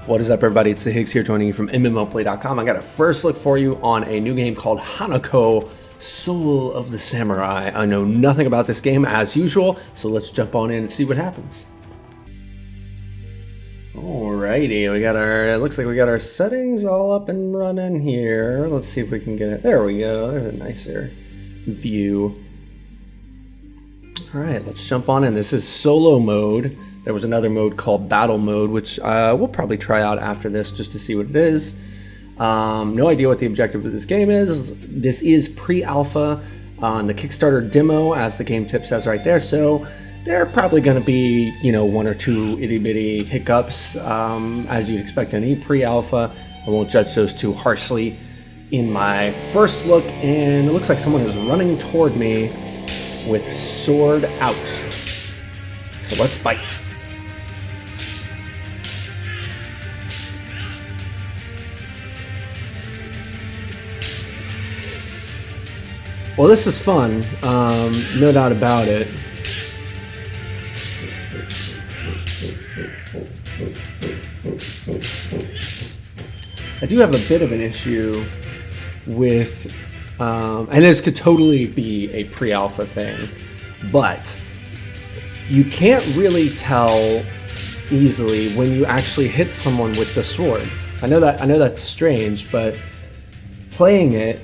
What is up, everybody? It's the Higgs here, joining you from MMORPG.com. I got a first look for you on a new game called Hanako, Soul of the Samurai. I know nothing about this game as usual, so let's jump on in and see what happens. Alrighty, we got our, it looks like we got our settings all up and running here. Let's see if we can get it. There we go. There's a nicer view. Alright, let's jump on in. This is solo mode. There was another mode called battle mode, which we'll probably try out after this just to see what it is. No idea what the objective of this game is. This is pre-alpha on the Kickstarter demo, as the game tip says right there. So there are probably going to be, you know, one or two itty-bitty hiccups, as you'd expect any pre-alpha. I won't judge those too harshly. In my first look, and it looks like someone is running toward me with sword out. So let's fight. Well, this is fun, no doubt about it. I do have a bit of an issue with, and this could totally be a pre-alpha thing, but you can't really tell easily when you actually hit someone with the sword. I know that's strange, but playing it,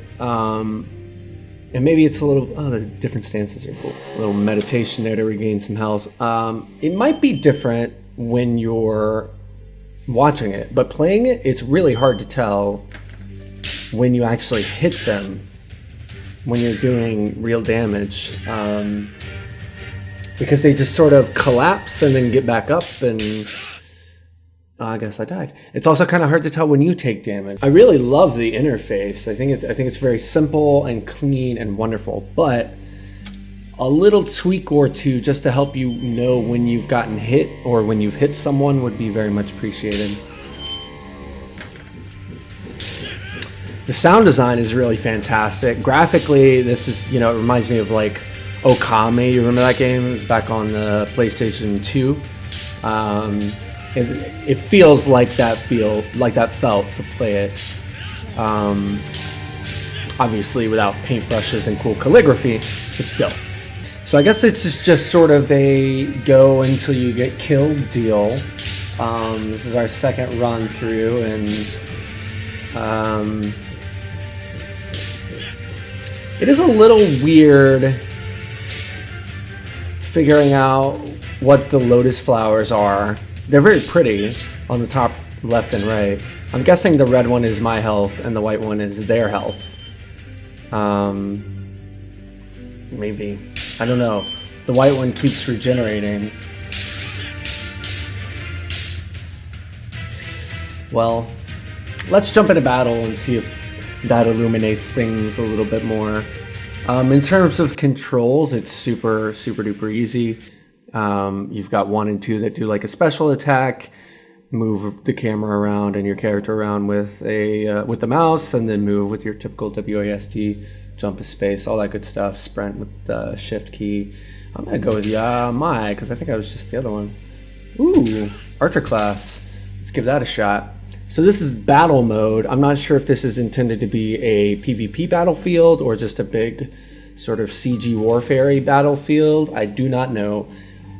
and maybe it's a little, the different stances are cool. A little meditation there to regain some health. It might be different when you're watching it, but playing it, it's really hard to tell when you actually hit them, when you're doing real damage. Because they just sort of collapse and then get back up, and I guess I died. It's also kind of hard to tell when you take damage. I really love the interface. I think it's very simple and clean and wonderful, but a little tweak or two just to help you know when you've gotten hit or when you've hit someone would be very much appreciated. The sound design is really fantastic. Graphically, this is, you know, it reminds me of like Okami. You remember that game? It was back on the PlayStation 2. It feels like that felt to play it. Obviously without paintbrushes and cool calligraphy, but still. So I guess it's just sort of a go until you get killed deal. This is our second run through, and it is a little weird figuring out what the lotus flowers are. They're very pretty on the top left and right. I'm guessing the red one is my health and the white one is their health. Maybe. I don't know. The white one keeps regenerating. Well, let's jump into battle and see if that illuminates things a little bit more. In terms of controls, it's super duper easy. You've got 1 and 2 that do like a special attack, move the camera around and your character around with the mouse, and then move with your typical WASD, jump a space, all that good stuff. Sprint with the shift key. I'm gonna go with Yamai because I think I was just the other one. Ooh, archer class. Let's give that a shot. So this is battle mode. I'm not sure if this is intended to be a PvP battlefield or just a big sort of CG warfare battlefield. I do not know.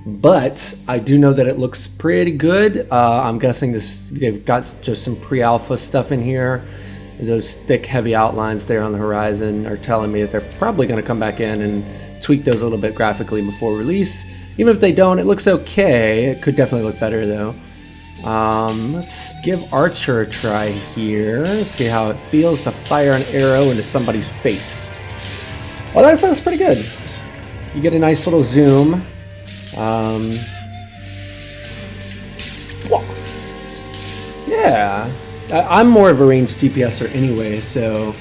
But I do know that it looks pretty good. I'm guessing they've got just some pre-alpha stuff in here. Those thick, heavy outlines there on the horizon are telling me that they're probably going to come back in and tweak those a little bit graphically before release. Even if they don't, it looks okay. It could definitely look better though. Let's give Archer a try here. See how it feels to fire an arrow into somebody's face. Well, that feels pretty good. You get a nice little zoom. Yeah, I'm more of a ranged DPSer anyway, so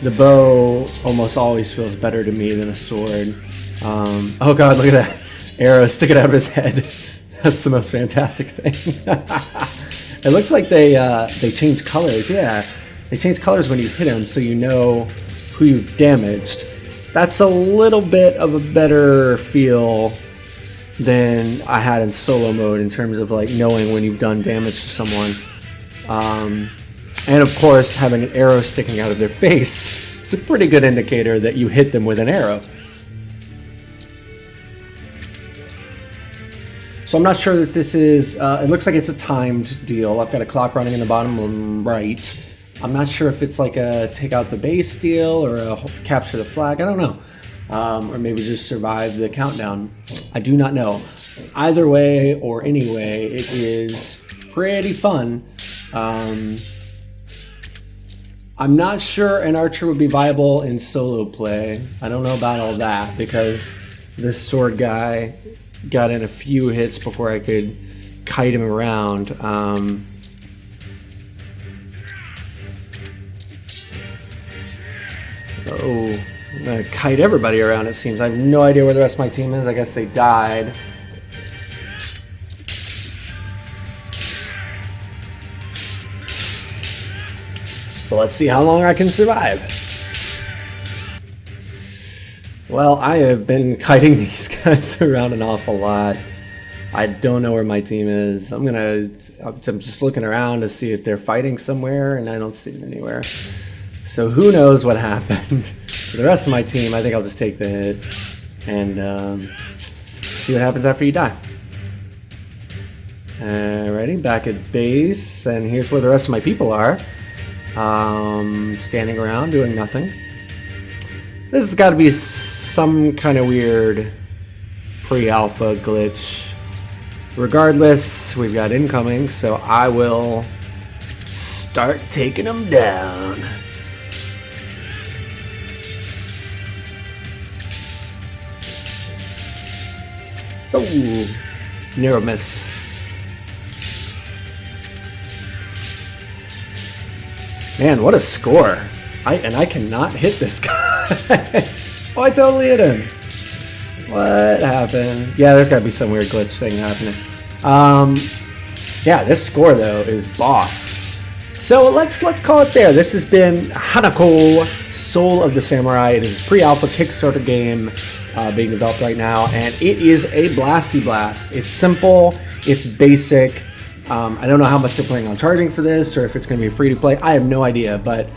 the bow almost always feels better to me than a sword. Oh god, look at that arrow sticking out of his head. That's the most fantastic thing. It looks like they change colors. Yeah, they change colors when you hit him, so you know who you've damaged. That's a little bit of a better feel than I had in solo mode in terms of like knowing when you've done damage to someone. And of course, having an arrow sticking out of their face is a pretty good indicator that you hit them with an arrow. So I'm not sure that this is, it looks like it's a timed deal. I've got a clock running in the bottom right. I'm not sure if it's like a take out the base deal or a capture the flag. I don't know. Or maybe just survive the countdown. I do not know. Either way or any way, it is pretty fun. I'm not sure an archer would be viable in solo play. I don't know about all that because this sword guy got in a few hits before I could kite him around. I'm gonna kite everybody around, it seems. I have no idea where the rest of my team is. I guess they died. So let's see how long I can survive. Well, I have been kiting these guys around an awful lot. I don't know where my team is. I'm just looking around to see if they're fighting somewhere, and I don't see them anywhere. So who knows what happened. For the rest of my team, I think I'll just take the hit and see what happens after you die. Alrighty, back at base, and here's where the rest of my people are. Standing around doing nothing. This has got to be some kind of weird pre-alpha glitch. Regardless, we've got incoming, so I will start taking them down. Oh, narrow miss. Man, what a score. I cannot hit this guy. Oh, I totally hit him. What happened? Yeah, there's got to be some weird glitch thing happening. Yeah, this score, though, is boss. So let's call it there. This has been Hanako, Soul of the Samurai. It is a pre-alpha Kickstarter game being developed right now, and it is a blasty blast. It's simple. It's basic. I don't know how much they're planning on charging for this, or if it's going to be free to play. I have no idea, but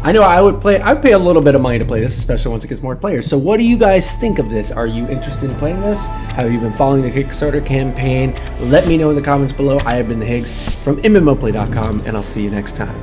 I know I'd pay a little bit of money to play this, especially once it gets more players. So what do you guys think of this? Are you interested in playing this? Have you been following the Kickstarter campaign? Let me know in the comments below. I have been the Higgs from MMORPG.com, and I'll see you next time.